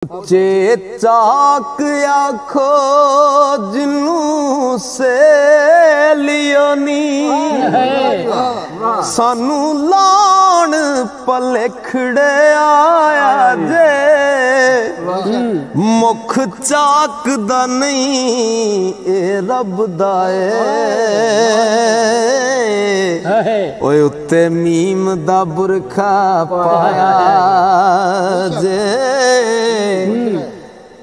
चे चाक आखो जिन्नू से लियोनी सानू लाण पलेखड़े आया जे मुख चाक दा नहीं ए रब दा ओए उत्ते मीम दा बुरखा पाया जे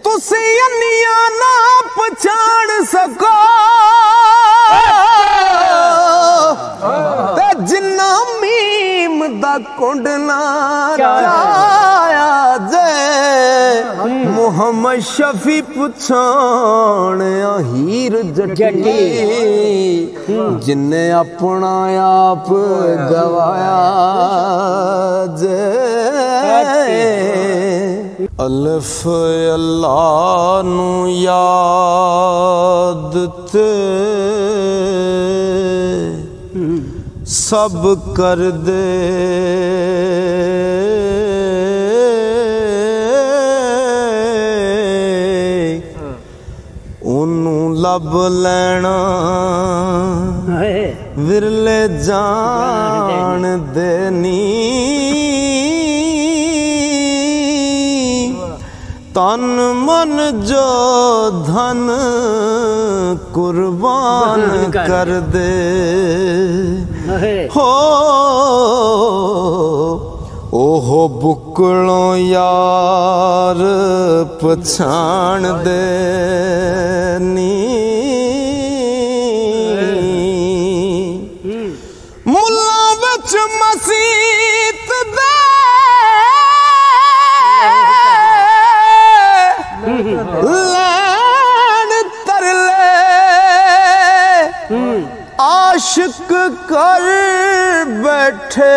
तुसी अन्निया ना पछाण सको ते जिन्ना मीम दा कुंड ना जाया जे मुहम्मद शफी पुछाण हीर जटी जिन्ने अपना आप गवाया जे अल्फ अल्लाह नू याद ते सब कर दे ओनू लब लेना विरले जान देनी तन मन जो धन कुर्बान कर दे हो ओहो बुकलों यार पछाण दे नी मुल्ला विच मसीत दे लैन तरले आशिक कर बैठे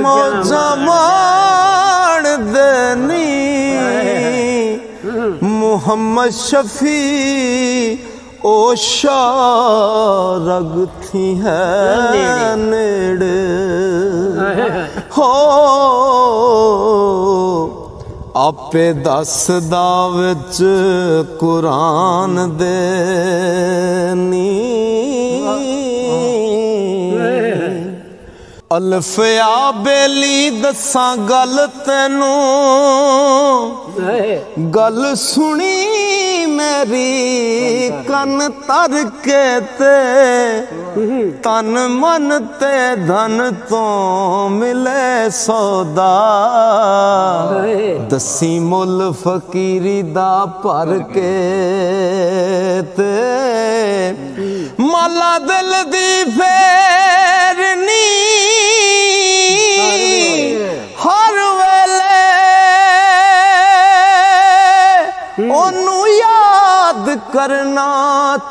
मौजा मान देनी मुहम्मद शफी ओशा रग थी है नेड़े हो आपे दसदा विच कुरान देनी अल्फिया बेली दसा गल तेनू गल सुनी मेरी कन तर के ते तन मन ते धन तो मिले सौदा दसी मुल फकीरी दा भर के ते माला दिल दी फेरनी हर वेले ओनू याद करना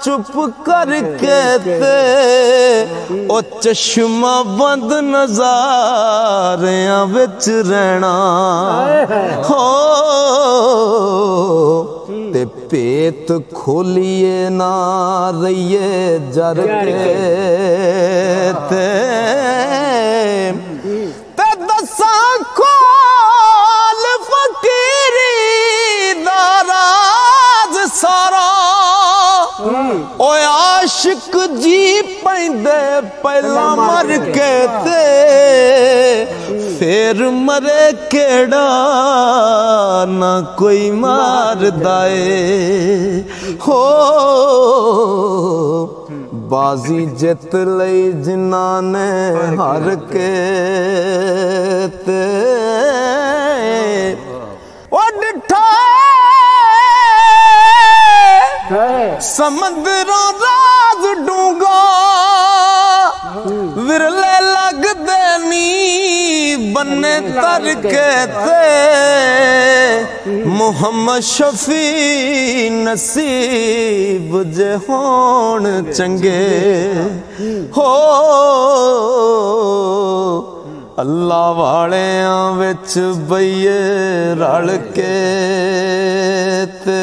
चुप करके ते ओ चश्मा बंद नज़ारियां विच रहना हो ते पेत खोलिए ना रहिए जर के ते दसा खोल फकीरी दा राज सारा ओ आशिक जी पैंदे पहला मर के ते फिर मरे केड़ा ना कोई मार दाए हो बाजी जित लई जिन्ना ने हार के ते ओ डिठा समुद्रों राज डूंगा विरले लग देनी बन्ने तर के ते मुहम्मद शफी नसीब जे होण चंगे हो अल्लाह वालियां विच बइए रल के ते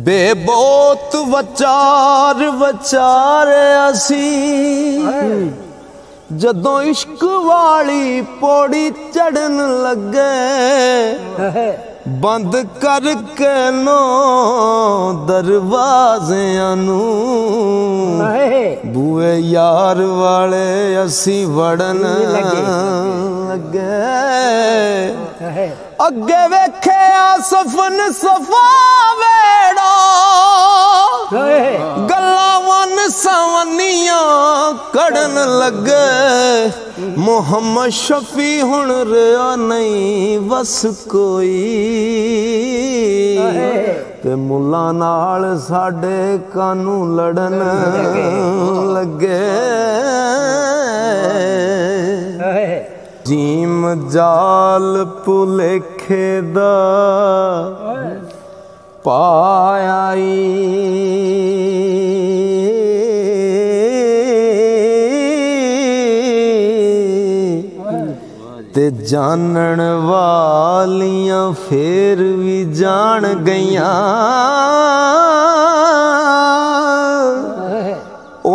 बेबोत वचार वचारे असी जदों इश्क वाली पौड़ी चढ़न लगे बंद करके नो दरवाज़ियां नू बूए यार वाले असी वड़न लगे अगे वेखे सफन सफा वेड़ा गलावन सवनियां कड़न लगे मोहम्मद शफी हुण रहा नहीं बस कोई ते मुल्ला नाल साडे कानू लड़न लगे जीम जाल भुलेखे दा पायाई ते जानन वालियां फेर भी जान गईयां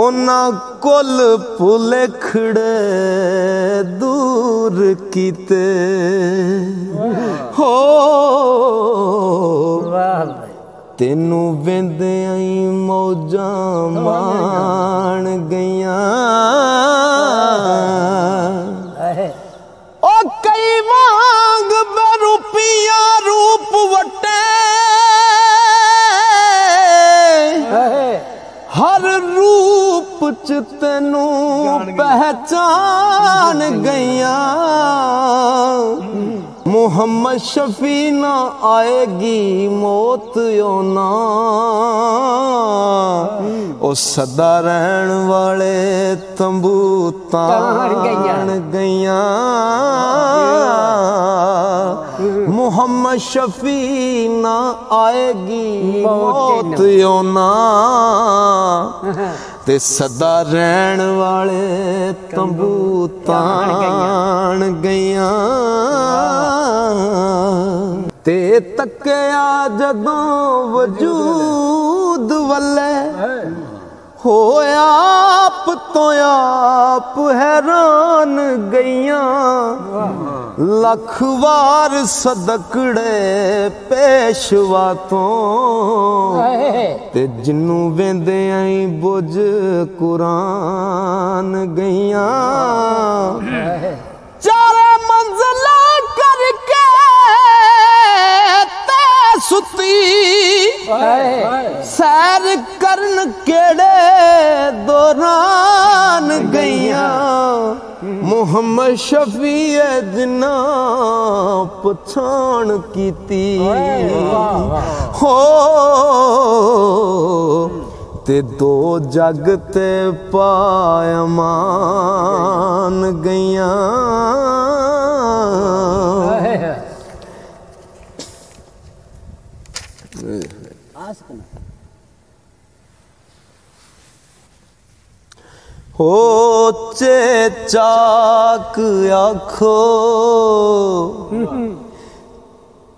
ओना कोल भुलेखड़े दूर कीते हो तेनू वेंदे आई मौजां मान गईयां ओ कई वांग बेरूपिया रूप वटे हर रूप च तेनू पहचान गईयां मोहम्मद शफी ना आएगी मौत यो ना ओ सदा रहन वाले तंबू तान गईयां मोहम्मद शफी ना आएगी मौत यो ना ते सदा रहन वाले तंबू तान गईयां ते तकिया जदों वजूद वल्ले होया आप तो आप हैरान गईयां लख वार सदकड़े पेशवा तो ते जिन्नू वेंदे आई बुझ कुरान गईयां चारे मंजिला करके ते सुती सैर करन केड़े दौरान गईयां मोहम्मद शफी जिन्ना पछाण कीती हो ते दो जग ते पायमान गईयां हो चे चाक आखो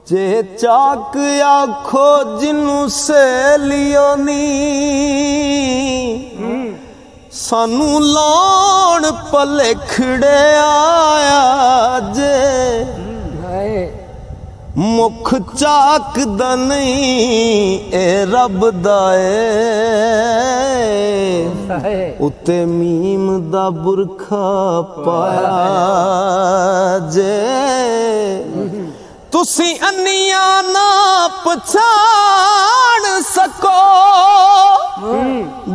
चे चाक आखो जिन्नू से लियो नी सानू लाउण भलेखड़े आया जे मुख चाक दा नहीं ए रब दा उत्ते मीम दा बुरखा पाया जे तुसी अन्निया ना पछाण सको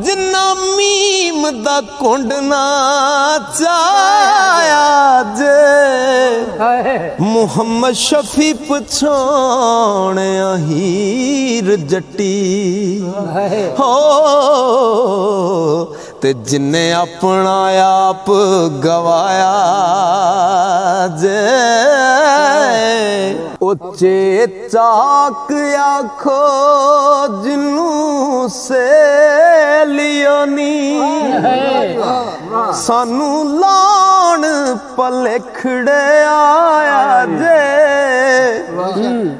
जिन्ना मीम दा कुंड ना चाया जे मोहम्मद शफी पछाणे हीर जट्टी हो ते जिन्ने अपना आप गवाया जे उच्चे चाक आखो जिन्नू से लियो नी सानू लाउण भलेखड़े आया जे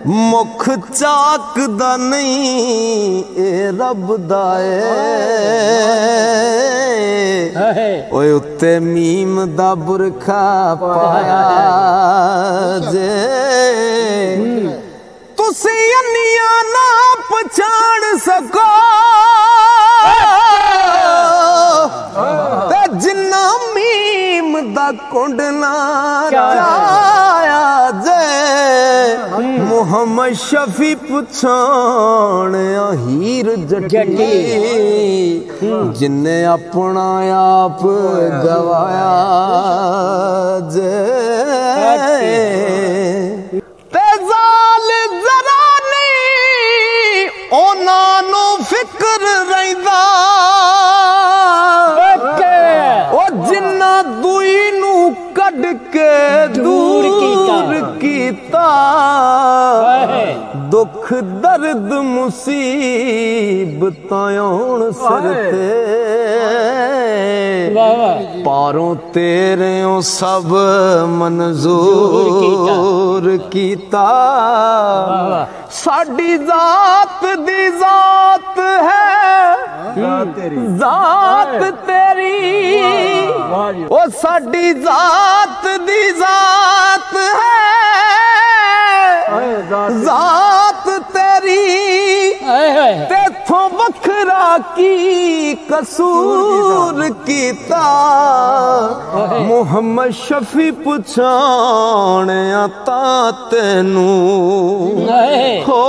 मुख चाकदा नहीं ए रब दा ओए उत्ते मीम दा बुरखा पाया जे तुसी अन्नियां ना पछाण सको ते जिन्ना मीम दा कुंडना चाया जे मुहम्मद शफी पुछाण हीर जटी जिन्ने अपना आप गवाया जे फिक्र रहिंदा ओ जिन्ना दुई नू कढ के दूर कीता दुख दर्द मुसीबतां आउण सिर ते पारों तेरेओ सब मंजूर कीता साडी जात दी जात है जात तेरी ओ साडी जात दी जात है जात तेरी तेथों वखरा की कसूर कीता मुहम्मद शफी पुछाण आता तेनू हो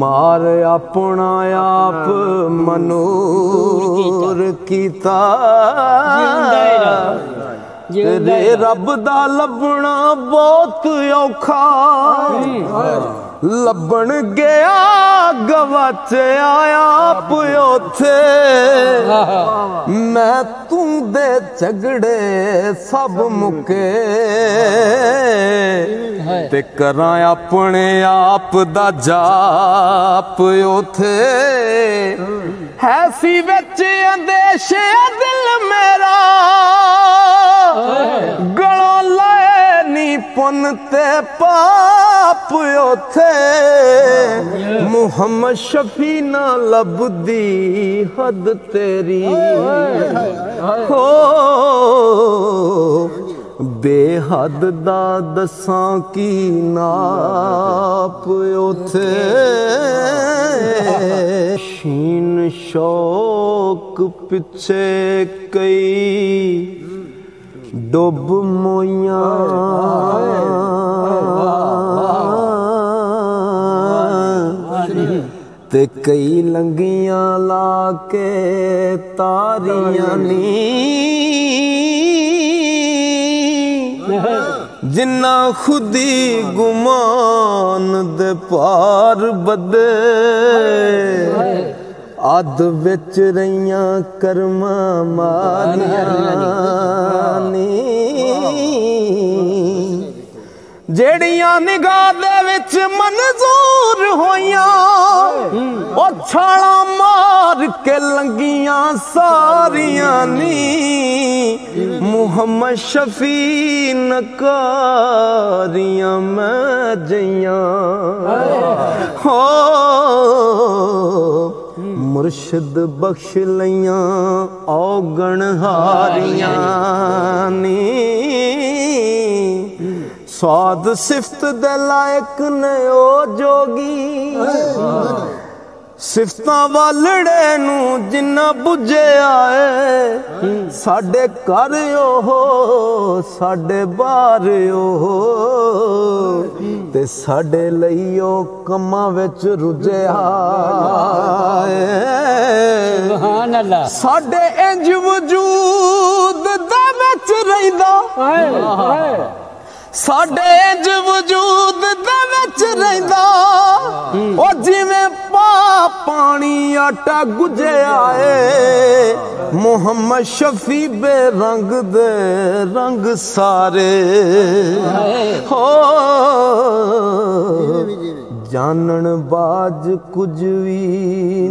मार अपना आप मनूर कीता तेरे रब दा लभना बहुत औखा लभन गया गवाच आया प्योथे मैं तू दे झगड़े सब मुके ते करा अपने आप दा जाप ओथे है सी विच अंदेशे दिल मेरा गलों लाए नी पुन ते पाप ओथे मुहम्मद शफी ना लभदी हद तेरी हो बेहद दा दसां की नाप ओथे शीन शौक पिछे कई डुब मोइयां ते कई लंगियां लाके तारियां नी जिन्ना खुदी गुमान दे पार बदे अद विच रहियां कर्मा मारियां नी जेड़ियां निगाह दे विच मंजूर होइयां ओ छाला मार के लंगियां सारियां नी मुहम्मद शफी नकारियां मैं जइयां हो मुर्शिद बख्श लइयां औगण हारियां नी स्वाद सिफ्त दे लायक ने ओ जोगी सिफतां वालड़े नू जिन्ना बुझे आए साडे घर ओहो साडे बाहर ओहो ते साडे लई ओ कम्मां विच रुझे आए सुभान अल्लाह साडे इंज वजूद दे विच रहिंदा साडे इंज वजूद दे विच रहिंदा ओ जिवें पानी आटा गुजे आए मुहम्मद शफी बेरंग दे रंग सारे हो जानन बाज कुछ भी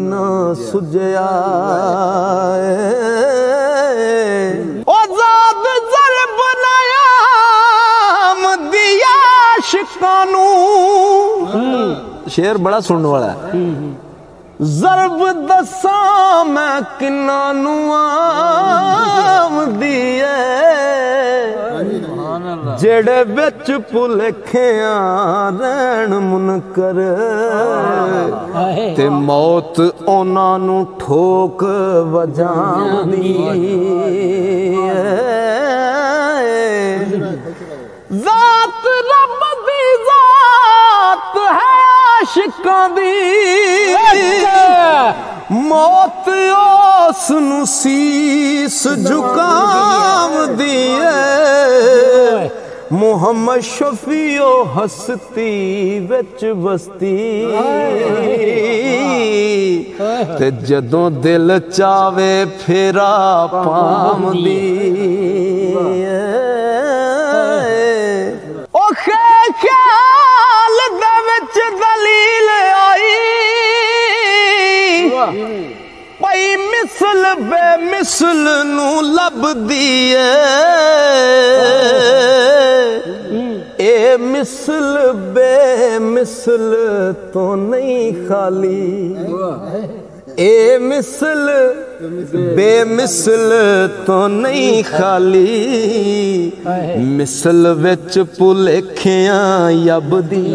ना सुझया ओ ज़ात ज़र बनाया दिया शेर बड़ा सुनने वाला है। ज़रब दसा मैं किन्ना नू आमदी है जेड़े बिच भुलेखियां रहन मुनकर ते मौत उन्हां नू ठोक वजांदी ज़ात रब दी ज़ात है आशिकां दी मौत उस नू सीस झुकावदी है मुहम्मद शफीओ हस्ती विच बस्ती ते जदों दिल चावे फेरा पावदी ओ ख्याल दे विच दलील आई पई मिसल बेमिसल नू लभदी ए मिसल बेमिसल तो नहीं खाली ए मिसल बेमिसल तो नहीं खाली मिसल विच भुलेखियां यबदी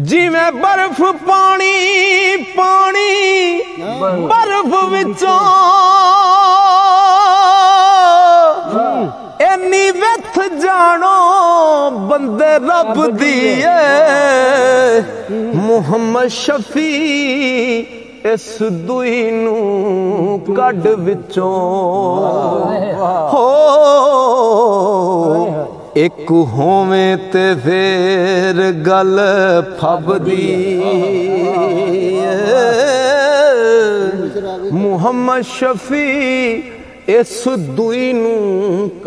जिवें बर्फ पानी पानी बर्फ विचों एनी विथ जानो बंदे रब दी मुहम्मद शफी इस दुई नू कड विचों हो एक होवें ते फिर गल फबदी मुहम्मद शफी इस दुई नू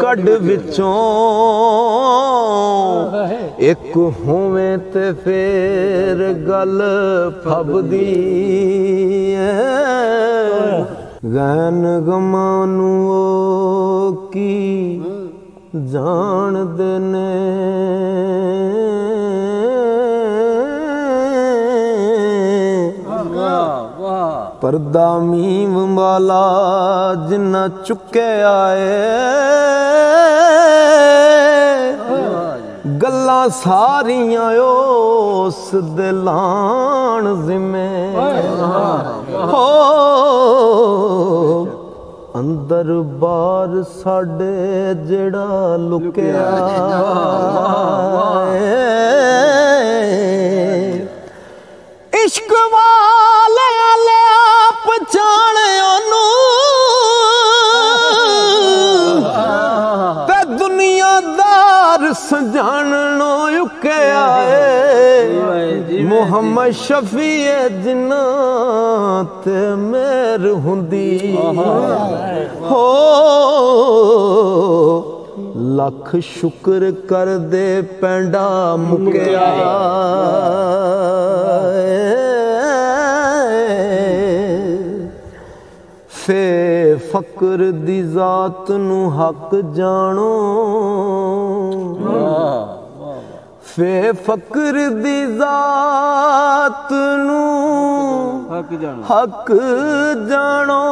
कड विचों एक होवें ते फिर गल फबदी गैन गमानू की जान देने पर्दा मीम वाला जिन्ना चुके आए गल्ला सारियां उस दिलान जिम्मे हो अंदर बार साडे जेड़ा लुकिया इश्क वाले पछाणे ओनू ते दुनियादार सजानो युके आए मुहम्मद शफी जिन्ना ते मेर हुंदी हो लख शुक्र कर दे पेंडा मुकिया फे फकर दी जात नू हक जानो फे फकर दी जात नू हक जानो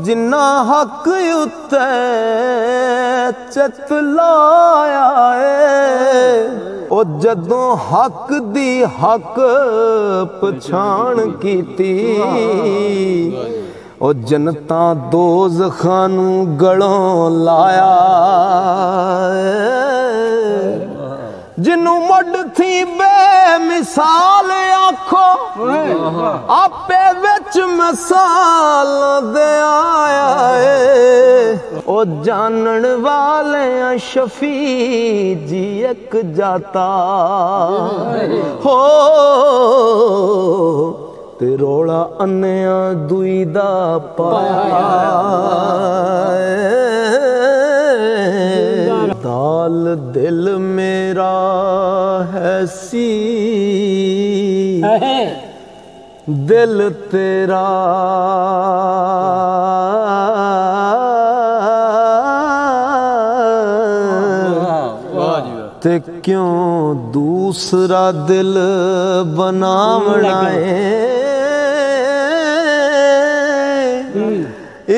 जिन्ना हक उत्ते चित लाया ओ जदों हक दी हक पछाण कीती ओ जनता दोज़खां नू गलों लाया जिन्नू मुड थी बेमिसाल आखो आपे विच मिसाल दे आया ओ जानन वाले शफी जी एक जाता हो ते रोला अन्या दुई दा पाया दाल दिल मेरा है सी दिल तेरा ते क्यों दूसरा दिल बनावना है।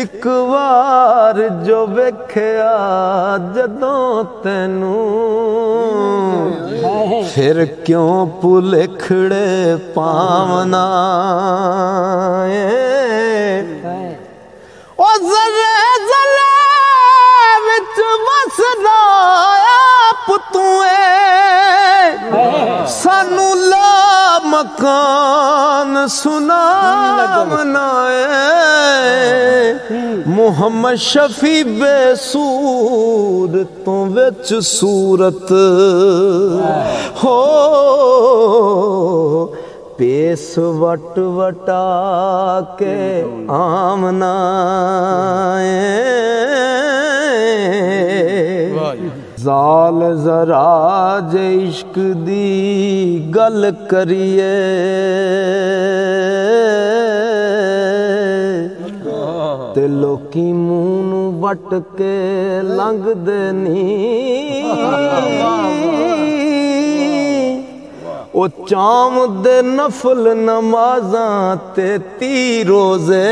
एक बार जो वेख्या जदों तैनू फिर क्यों भुलेखड़े पावना ओ ज़रे ज़रे विच वसदा तू सानू ला मकान सुनावना मुहम्मद शफी बेसूरतों विच सूरत हो पेस वट वटा के आमना जाल जरा जे इश्क दी गल करिए ते लोकी मूंह नू वट के लंघदे नी ओ चाम दे नफल नमाज़ां ते 30 रोज़े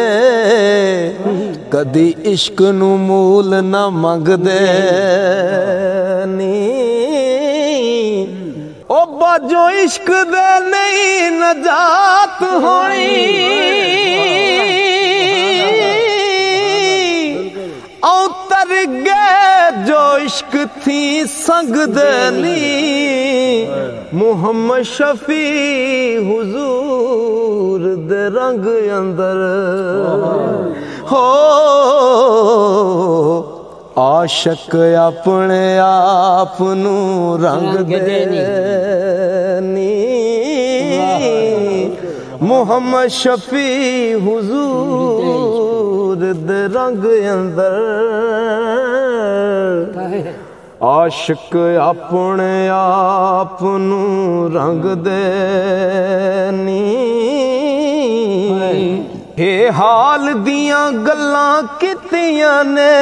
कदी इश्क नू मूल न मंगदे नी ओ बाजो इश्क दे नहीं नजात होनी औतर गए जो इश्क थी संग देनी मुहम्मद शफी हुजूर दे रंग अंदर हो आशक अपने आप नू रंग देनी मुहम्मद शफी हुजूर दे रंग अंदर आशिक अपने आप नू रंग देनी हे हाल दियां गल्लां कीतियां ने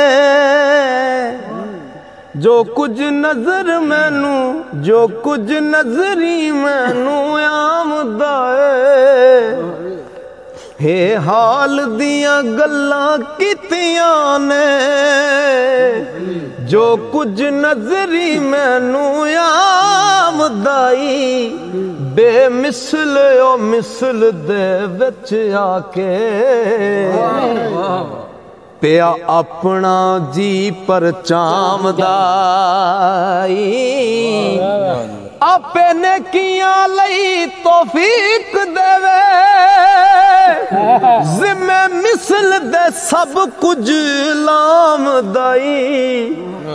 जो कुछ नजर मैनू जो कुछ नजरी मैनू आमदा हे हाल दियां गल्लां कीतियां ने जो कुछ नजरी मैनू आमदाई बेमिसल ओ मिसल दे विच आके पिया अपना जी परचामदाई आपे ने किया लई तौफीक देवे जिम्मे मिसल दे सब कुछ लामदाई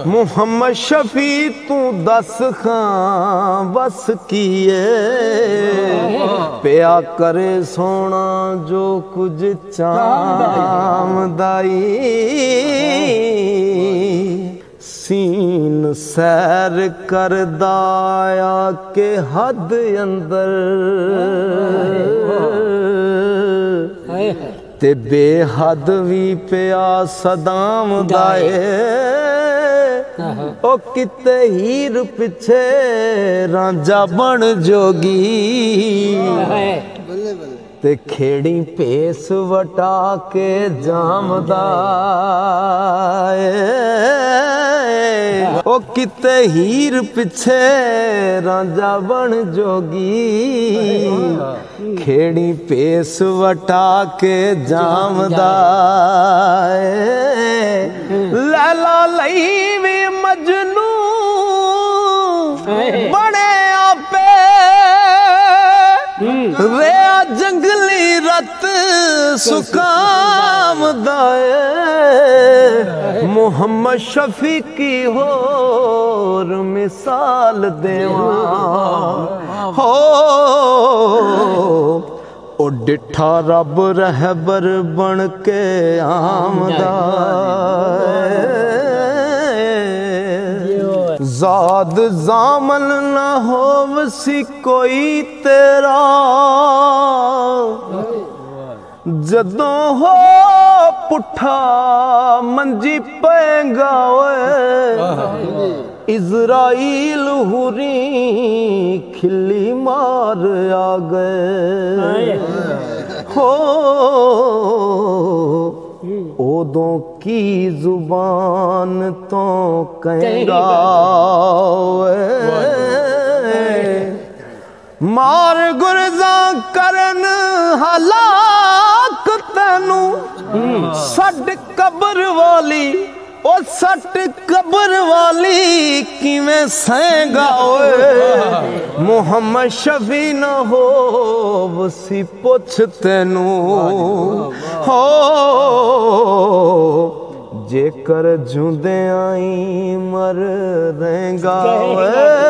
मुहम्मद शफी तू दस खां बस किए पिया करे सोना जो कुछ चामदाई सीन सैर कर दाया के हद अंदर ते बेहद भी पिया सदाम दाए ओ किते हीर पिछे रांझा बन जोगी ते खेड़ी पेस वटा के जामदा ओ किते हीर पिछे रांझा बन जोगी खेड़ी पेस वटा के जामदा लैला लई वी मजनू बड़े आपे रे जंगली रत सुकाम दाए मुहम्मद शफी की होर मिसाल देवा हो ओ डिठा रब रहबर बन के आमदा ज़ाद ज़ामन न होवसी कोई तेरा जदों हो पुठा मंजी पेंगा इज़राइल हुरी खिल्ली मार आ गए हो ओदों की जुबान तो कहेगा मार गुरजा करन हलाक तैनू सट कब्र वाली ओ सट कब्र वाली किवें सहेगा ओए मुहम्मद शफी ना हो वसी पुछ तैनू हो जेकर जुंदे आई मर रहेगा ओए